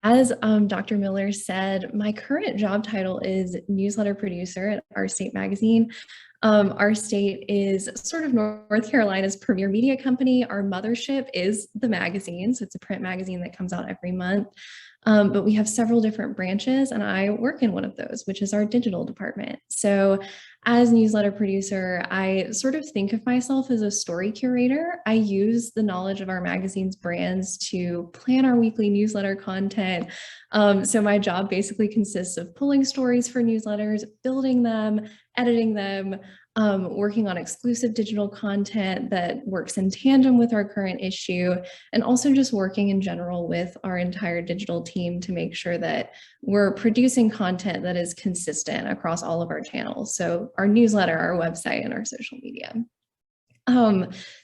As Dr. Miller said, my current job title is newsletter producer at our state magazine. Our state is sort of North Carolina's premier media company. Our mothership is the magazine, so it's a print magazine that comes out every month. But we have several different branches, and I work in one of those, which is our digital department. So as newsletter producer, I sort of think of myself as a story curator. I use the knowledge of our magazine's brands to plan our weekly newsletter content. So my job basically consists of pulling stories for newsletters, building them, editing them, working on exclusive digital content that works in tandem with our current issue, and also just working in general with our entire digital team to make sure that we're producing content that is consistent across all of our channels. So our newsletter, our website, and our social media.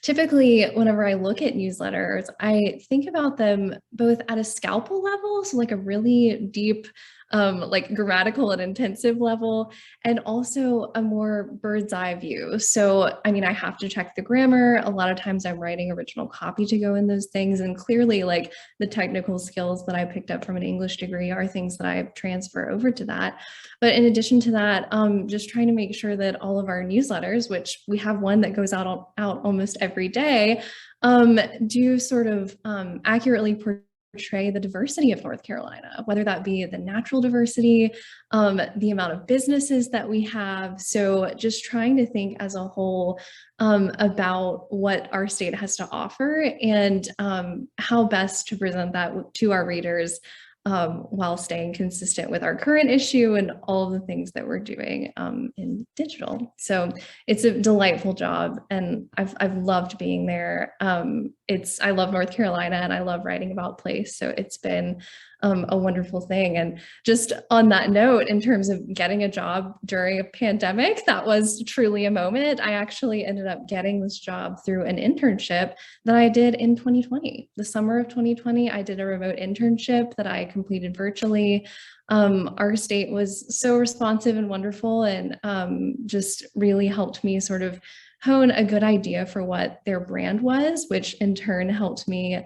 Typically, whenever I look at newsletters, I think about them both at a scalpel level, so like a really deep, like grammatical and intensive level, and also a more bird's eye view. So, I mean, I have to check the grammar. A lot of times I'm writing original copy to go in those things. And clearly, like the technical skills that I picked up from an English degree are things that I transfer over to that. But in addition to that, just trying to make sure that all of our newsletters, which we have one that goes out almost every day, do sort of accurately portray the diversity of North Carolina, whether that be the natural diversity, the amount of businesses that we have. So just trying to think as a whole about what our state has to offer and how best to present that to our readers while staying consistent with our current issue and all of the things that we're doing in digital. So it's a delightful job, and I've loved being there. I love North Carolina, and I love writing about place. So it's been a wonderful thing. And just on that note, in terms of getting a job during a pandemic, that was truly a moment. I actually ended up getting this job through an internship that I did in 2020. The summer of 2020, I did a remote internship that I completed virtually. Our state was so responsive and wonderful, and just really helped me sort of hone a good idea for what their brand was, which in turn helped me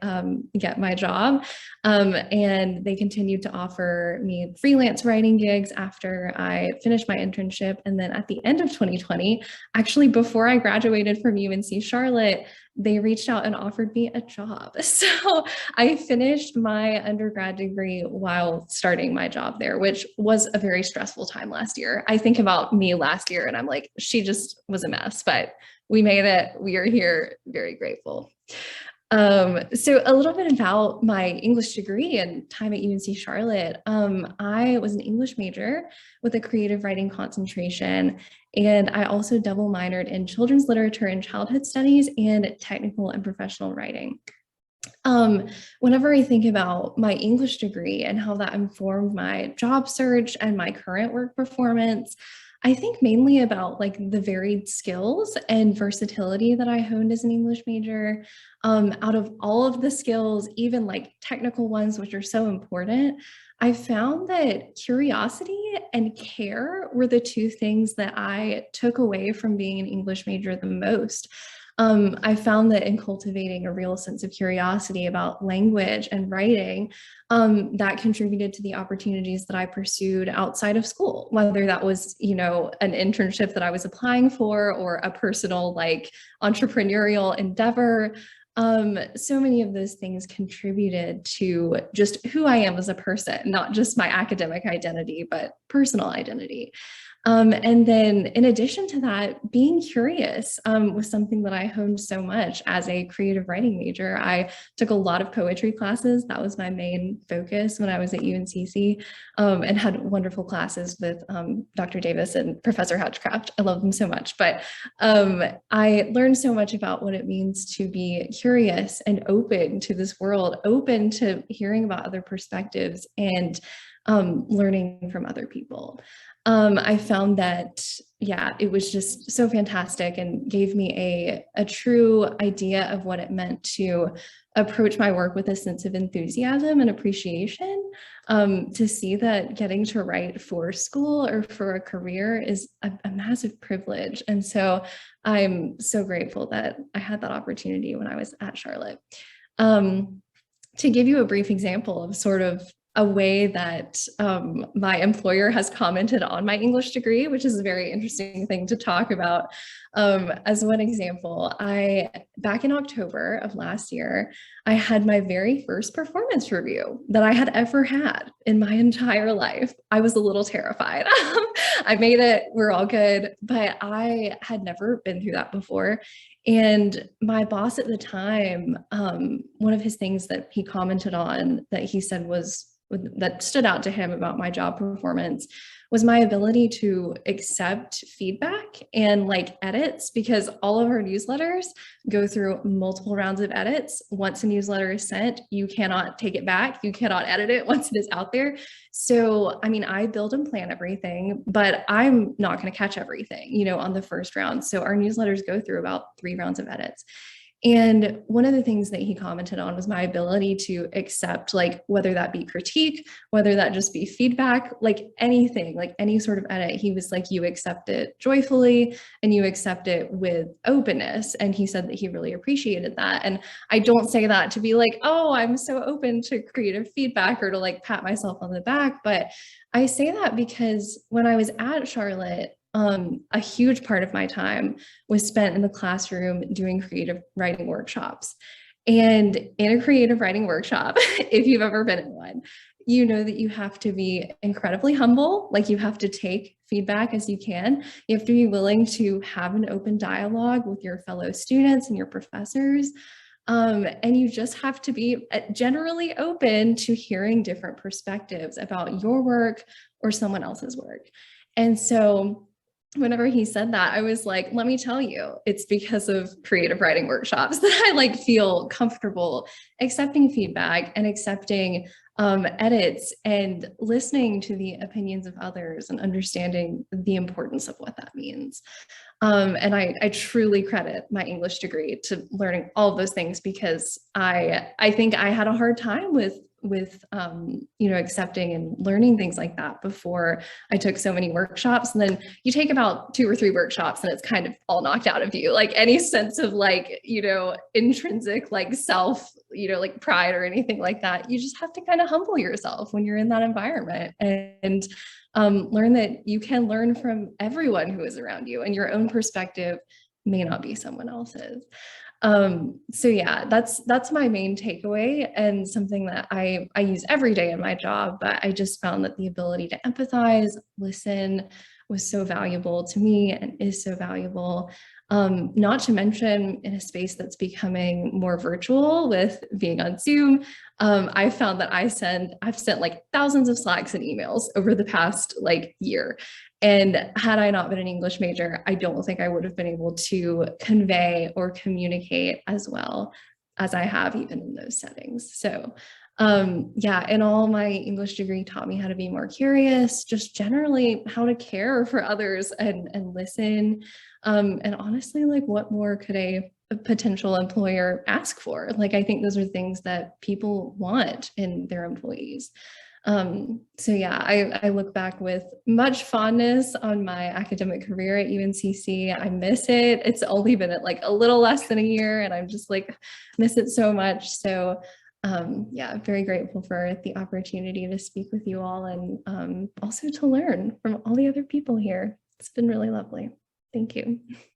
get my job. And they continued to offer me freelance writing gigs after I finished my internship. And then at the end of 2020, actually before I graduated from UNC Charlotte, they reached out and offered me a job. So I finished my undergrad degree while starting my job there, which was a very stressful time last year. I think about me last year and I'm like, she just was a mess, but we made it. We are here, very grateful. So a little bit about my English degree and time at UNC Charlotte. I was an English major with a creative writing concentration, and I also double minored in children's literature and childhood studies and technical and professional writing. Whenever I think about my English degree and how that informed my job search and my current work performance, I think mainly about like the varied skills and versatility that I honed as an English major. Out of all of the skills, even like technical ones, which are so important, I found that curiosity and care were the two things that I took away from being an English major the most. I found that in cultivating a real sense of curiosity about language and writing, that contributed to the opportunities that I pursued outside of school, whether that was, you know, an internship that I was applying for or a personal like entrepreneurial endeavor. So many of those things contributed to just who I am as a person, not just my academic identity, but personal identity. And then in addition to that, being curious was something that I honed so much as a creative writing major. I took a lot of poetry classes. That was my main focus when I was at UNCC, and had wonderful classes with Dr. Davis and Professor Hatchcraft. I love them so much. But I learned so much about what it means to be curious and open to this world, open to hearing about other perspectives and learning from other people. I found that, yeah, it was just so fantastic and gave me a true idea of what it meant to approach my work with a sense of enthusiasm and appreciation, to see that getting to write for school or for a career is a massive privilege. And so I'm so grateful that I had that opportunity when I was at Charlotte. To give you a brief example of sort of a way that my employer has commented on my English degree, which is a very interesting thing to talk about. As one example, back in October of last year, I had my very first performance review that I had ever had in my entire life. I was a little terrified. I made it, we're all good, but I had never been through that before. And my boss at the time, one of his things that he commented on that he said that stood out to him about my job performance was my ability to accept feedback and like edits, because all of our newsletters go through multiple rounds of edits. Once a newsletter is sent, you cannot take it back. You cannot edit it once it is out there. So, I mean, I build and plan everything, but I'm not going to catch everything, on the first round. So our newsletters go through about 3 rounds of edits. And one of the things that he commented on was my ability to accept, like, whether that be critique, whether that just be feedback, like anything, like any sort of edit. He was like, you accept it joyfully and you accept it with openness. And he said that he really appreciated that. And I don't say that to be like, oh, I'm so open to creative feedback or to like pat myself on the back. But I say that because when I was at Charlotte, a huge part of my time was spent in the classroom doing creative writing workshops. And in a creative writing workshop, if you've ever been in one, you know that you have to be incredibly humble. Like, you have to take feedback as you can. You have to be willing to have an open dialogue with your fellow students and your professors. And you just have to be generally open to hearing different perspectives about your work or someone else's work. And so whenever he said that, I was like, let me tell you, it's because of creative writing workshops that I like feel comfortable accepting feedback and accepting edits and listening to the opinions of others and understanding the importance of what that means. And I truly credit my English degree to learning all of those things, because I think I had a hard time with accepting and learning things like that before I took so many workshops. And then you take about 2 or 3 workshops and it's kind of all knocked out of you, like any sense of like, intrinsic like self, like pride or anything like that. You just have to kind of humble yourself when you're in that environment and learn that you can learn from everyone who is around you, and your own perspective may not be someone else's. So yeah, that's my main takeaway, and something that I use every day in my job. But I just found that the ability to empathize, listen was so valuable to me and is so valuable. Not to mention in a space that's becoming more virtual with being on Zoom. I found that I've sent like thousands of Slacks and emails over the past like year. And had I not been an English major, I don't think I would have been able to convey or communicate as well as I have even in those settings. So yeah, and all my English degree taught me how to be more curious, just generally how to care for others and listen. And honestly, like, what more could a potential employer ask for? Like, I think those are things that people want in their employees. So yeah, I look back with much fondness on my academic career at UNCC. I miss it. It's only been at like a little less than a year, and I'm just like miss it so much. So yeah, very grateful for the opportunity to speak with you all, and also to learn from all the other people here. It's been really lovely. Thank you.